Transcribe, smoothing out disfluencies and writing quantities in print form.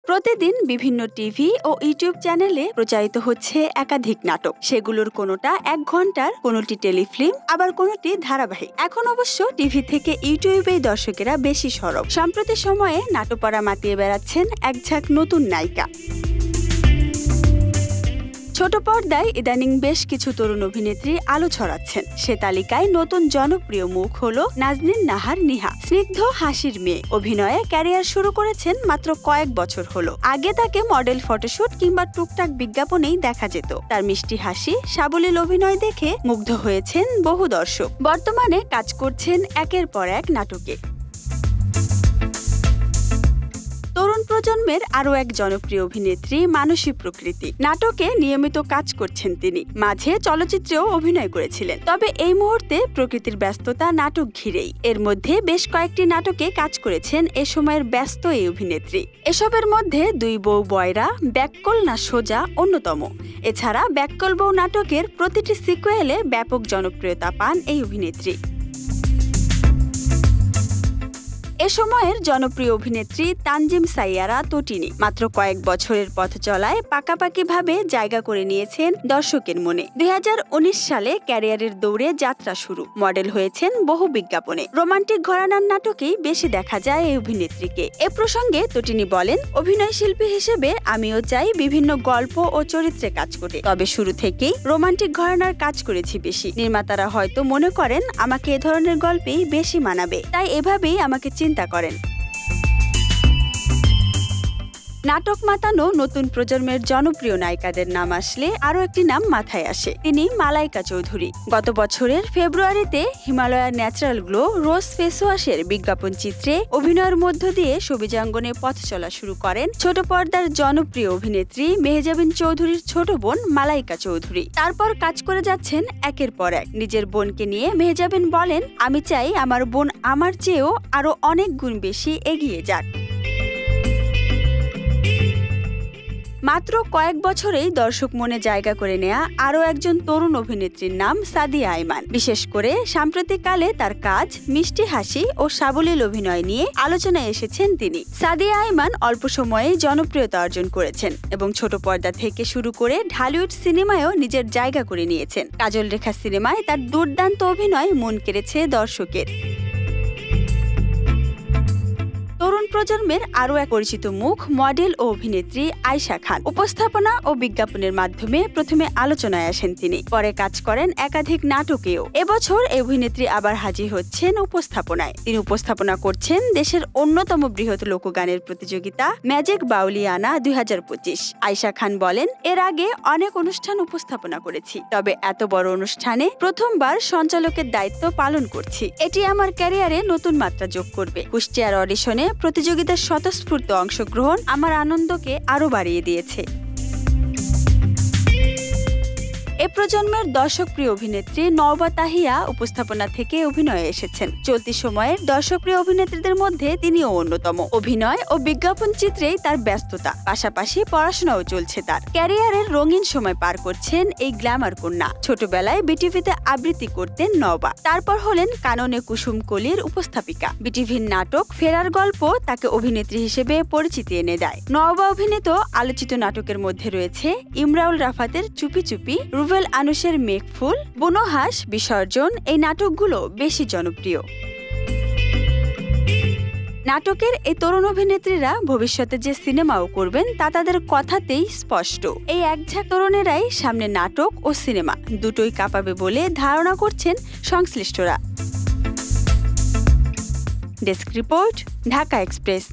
প্রতিদিন বিভিন্ন টিভি ও ইউটিউব চ্যানেলে প্রচারিত হচ্ছে একাধিক নাটক। সেগুলোর কোনোটা 1 ঘন্টার, কোনোটি টেলিফিল্ম, আবার কোনোটি ধারাবাহিক। এখন অবশ্য টিভি থেকে ইউটিউবেই দর্শকেরা বেশি সরব। সাম্প্রতিক সময়ে নাট্যপাড়া মাতিয়ে বেড়াচ্ছেন এক ঝাঁক নতুন নায়িকা। ছোট পর্দায় ইদানিং বেশ কিছু তরুণ অভিনেত্রী আলো ছড়াচ্ছেন। সে তালিকায় নতুন জনপ্রিয় মুখ হলো নাজনীন নাহার নিহা। স্নিগ্ধ হাসির মেয়ে, অভিনয়ে ক্যারিয়ার শুরু করেছেন মাত্র কয়েক বছর হলো। আগে তাকে মডেল, ফটোশুট কিংবা টুকটাক বিজ্ঞাপনেই দেখা যেত। তার মিষ্টি হাসি, সাবলীল অভিনয় দেখে মুগ্ধ হয়েছেন বহু দর্শক। বর্তমানে কাজ করছেন একের পর এক নাটকে। তরুণ প্রজন্মের আরও এক জনপ্রিয় অভিনেত্রী মানসী প্রকৃতি। নাটকে নিয়মিত কাজ করছেন তিনি, মাঝে চলচ্চিত্রেও অভিনয় করেছিলেন। তবে এই মুহূর্তে প্রকৃতির ব্যস্ততা নাটক ঘিরেই। এর মধ্যে বেশ কয়েকটি নাটকে কাজ করেছেন এ সময়ের ব্যস্ত এই অভিনেত্রী। এসবের মধ্যে 2 বউ বয়রা, ব্যাককল না সোজা অন্যতম। এছাড়া ব্যাককল বউ নাটকের প্রতিটি সিকুয়েলে ব্যাপক জনপ্রিয়তা পান এই অভিনেত্রী। এ সময়ের জনপ্রিয় অভিনেত্রী তানজিম সাইয়ারা তটিনী মাত্র কয়েক বছরের পথ চলায় পাকাপাকিভাবে জায়গা করে নিয়েছেন দর্শকের মনে। 2019 সালে ক্যারিয়ারের দৌড়ে যাত্রা শুরু। মডেল হয়েছেন বহু বিজ্ঞাপনে। রোমান্টিক ঘরানার নাটকেই বেশি দেখা যায় এই অভিনেত্রীকে। এ প্রসঙ্গে তটিনী বলেন, অভিনয় শিল্পী হিসেবে আমিও চাই বিভিন্ন গল্প ও চরিত্রে কাজ করতে। তবে শুরু থেকেই রোমান্টিক ঘরানার কাজ করেছি বেশি। নির্মাতারা হয়তো মনে করেন আমাকে এ ধরনের গল্পেই বেশি মানাবে, তাই এভাবেই আমাকে চিন্তা করেন। নাটক মাতানো নতুন প্রজন্মের জনপ্রিয় নায়িকাদের নাম আসলে আরও একটি নাম মাথায় আসে। তিনি মালাইকা চৌধুরী। গত বছরের ফেব্রুয়ারিতে হিমালয়ার ন্যাচারাল গ্লো রোজ ফেস ওয়াশের বিজ্ঞাপন চিত্রে অভিনয়ের মধ্য দিয়ে সবিজাঙ্গনে পথ চলা শুরু করেন ছোট পর্দার জনপ্রিয় অভিনেত্রী মেহজাবিন চৌধুরীর ছোট বোন মালাইকা চৌধুরী। তারপর কাজ করে যাচ্ছেন একের পর এক। নিজের বোনকে নিয়ে মেহজাবিন বলেন, আমি চাই আমার বোন আমার চেয়েও আরো অনেক গুণ বেশি এগিয়ে যাক। মাত্র কয়েক বছরেই দর্শক মনে জায়গা করে নেয়া আরও একজন তরুণ অভিনেত্রীর নাম সাদিয়া আইমান। বিশেষ করে সাম্প্রতিককালে তার কাজ, মিষ্টি হাসি ও সাবলীল অভিনয় নিয়ে আলোচনায় এসেছেন তিনি। সাদিয়া আইমান অল্প সময়েই জনপ্রিয়তা অর্জন করেছেন এবং ছোট পর্দা থেকে শুরু করে ঢালিউড সিনেমায়ও নিজের জায়গা করে নিয়েছেন। কাজল রেখা সিনেমায় তার দুর্দান্ত অভিনয় মন কেড়েছে দর্শকের। তরুণ প্রজন্মের আরও এক পরিচিত মুখ মডেল ও অভিনেত্রী আয়েশা খান। উপস্থাপনা ও বিজ্ঞাপনের মাধ্যমে প্রথমে আলোচনায় আসেন তিনি, পরে কাজ করেন একাধিক নাটকেও। এবছর এই অভিনেত্রী আবার হাজির হচ্ছেন উপস্থাপনায়। তিনি উপস্থাপনা করছেন দেশের অন্যতম বৃহৎ লোকগানের প্রতিযোগিতা ম্যাজিক বাউলিয়ানা 2025। আয়েশা খান বলেন, এর আগে অনেক অনুষ্ঠান উপস্থাপনা করেছি, তবে এত বড় অনুষ্ঠানে প্রথমবার সঞ্চালকের দায়িত্ব পালন করছি। এটি আমার ক্যারিয়ারে নতুন মাত্রা যোগ করবে। কুষ্টিয়ার অডিশনে প্রতিযোগিতার স্বতঃস্ফূর্ত অংশগ্রহণ আমার আনন্দকে আরো বাড়িয়ে দিয়েছে। এ প্রজন্মের দর্শকপ্রিয় অভিনেত্রী নওবা তাহিয়া উপস্থাপনা থেকে অভিনয়ে এসেছেন। চলতি সময়ের দর্শকপ্রিয় অভিনেত্রীদের মধ্যে তিনিও অন্যতম। অভিনয় ও বিজ্ঞাপন চিত্রেই তার ব্যস্ততা, পাশাপাশি পড়াশোনাও চলছে তার। ক্যারিয়ারের রঙিন সময় পার করছেন এই গ্ল্যামার কন্যা। ছোটবেলায় বিটিভিতে আবৃত্তি করতেন নওবা, তারপর হলেন কাননে কুসুম কলির উপস্থাপিকা। বিটিভির নাটক ফেরার গল্প তাকে অভিনেত্রী হিসেবে পরিচিতি এনে দেয়। নওবা অভিনীত আলোচিত নাটকের মধ্যে রয়েছে ইমরাউল রাফাতের চুপি চুপি, রুবেল আনুশের মেঘফুল, বনহাস, বিসর্জন। এই নাটকগুলো বেশি জনপ্রিয়। নাটকের এই তরুণ অভিনেত্রীরা ভবিষ্যতে যে সিনেমাও করবেন তা তাদের কথাতেই স্পষ্ট। এই একঝাঁক তরুণেরাই সামনে নাটক ও সিনেমা দুটোই কাঁপাবে বলে ধারণা করছেন সংশ্লিষ্টরা। Desk report, Dhaka express.